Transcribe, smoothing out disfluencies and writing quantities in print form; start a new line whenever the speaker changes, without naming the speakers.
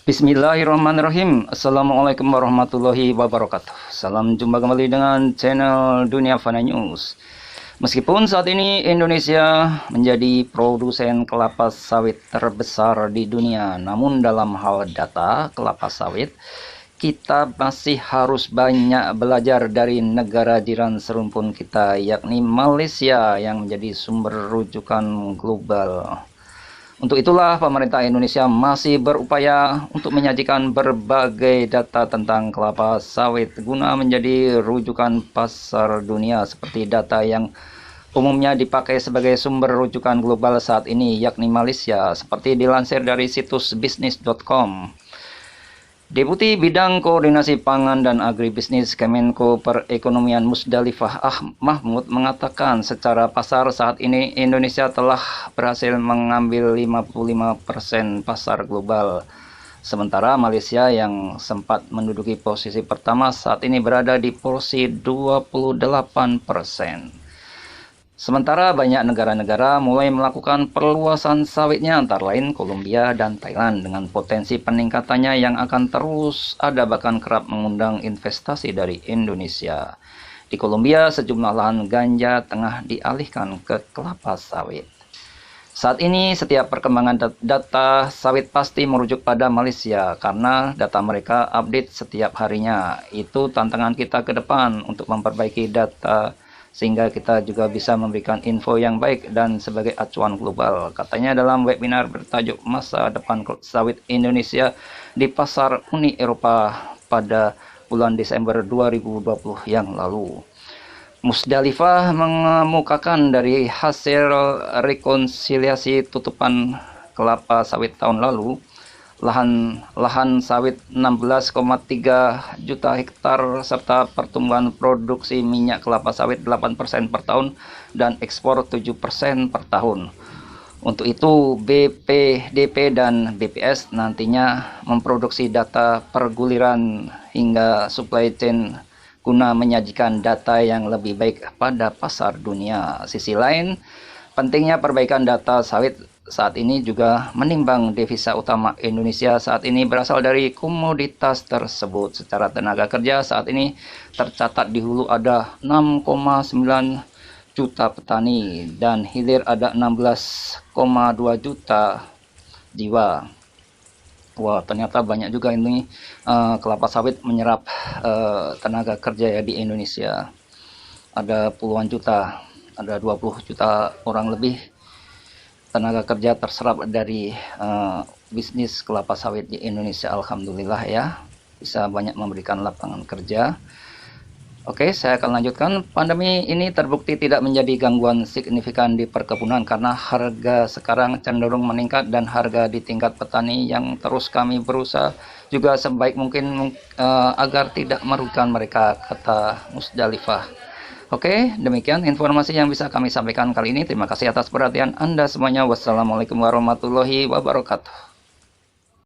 Bismillahirrahmanirrahim. Assalamualaikum warahmatullahi wabarakatuh. Salam jumpa kembali dengan channel Dunia Fana News. Meskipun saat ini Indonesia menjadi produsen kelapa sawit terbesar di dunia, namun dalam hal data kelapa sawit, kita masih harus banyak belajar dari negara jiran serumpun kita, yakni Malaysia yang menjadi sumber rujukan global. Untuk itulah pemerintah Indonesia masih berupaya untuk menyajikan berbagai data tentang kelapa sawit guna menjadi rujukan pasar dunia seperti data yang umumnya dipakai sebagai sumber rujukan global saat ini, yakni Malaysia, seperti dilansir dari situs bisnis.com. Deputi Bidang Koordinasi Pangan dan Agribisnis Kemenko Perekonomian Musdalifah Mahmud mengatakan secara pasar saat ini Indonesia telah berhasil mengambil 55% pasar global. Sementara Malaysia yang sempat menduduki posisi pertama saat ini berada di posisi 28%. Sementara banyak negara-negara mulai melakukan perluasan sawitnya antara lain Kolombia dan Thailand dengan potensi peningkatannya yang akan terus ada bahkan kerap mengundang investasi dari Indonesia. Di Kolombia sejumlah lahan ganja tengah dialihkan ke kelapa sawit. Saat ini setiap perkembangan data sawit pasti merujuk pada Malaysia karena data mereka update setiap harinya. Itu tantangan kita ke depan untuk memperbaiki data sehingga kita juga bisa memberikan info yang baik dan sebagai acuan global, katanya dalam webinar bertajuk Masa Depan Sawit Indonesia di Pasar Uni Eropa pada bulan Desember 2020 yang lalu. Musdalifah mengemukakan dari hasil rekonsiliasi tutupan kelapa sawit tahun lalu, lahan sawit 16,3 juta hektar serta pertumbuhan produksi minyak kelapa sawit 8% per tahun dan ekspor 7% per tahun. Untuk itu BPDP dan BPS nantinya memproduksi data perguliran hingga supply chain guna menyajikan data yang lebih baik pada pasar dunia. Sisi lain, pentingnya perbaikan data sawit saat ini juga menimbang devisa utama Indonesia saat ini berasal dari komoditas tersebut. Secara tenaga kerja saat ini tercatat di hulu ada 6,9 juta petani dan hilir ada 16,2 juta jiwa. Wah, ternyata banyak juga ini kelapa sawit menyerap tenaga kerja ya di Indonesia. Ada puluhan juta, ada 20 juta orang lebih tenaga kerja terserap dari bisnis kelapa sawit di Indonesia. Alhamdulillah ya, bisa banyak memberikan lapangan kerja. Oke, saya akan lanjutkan. Pandemi ini terbukti tidak menjadi gangguan signifikan di perkebunan karena harga sekarang cenderung meningkat dan harga di tingkat petani yang terus kami berusaha juga sebaik mungkin agar tidak merugikan mereka, kata Musdalifah. Oke, demikian informasi yang bisa kami sampaikan kali ini. Terima kasih atas perhatian Anda semuanya. Wassalamualaikum warahmatullahi wabarakatuh.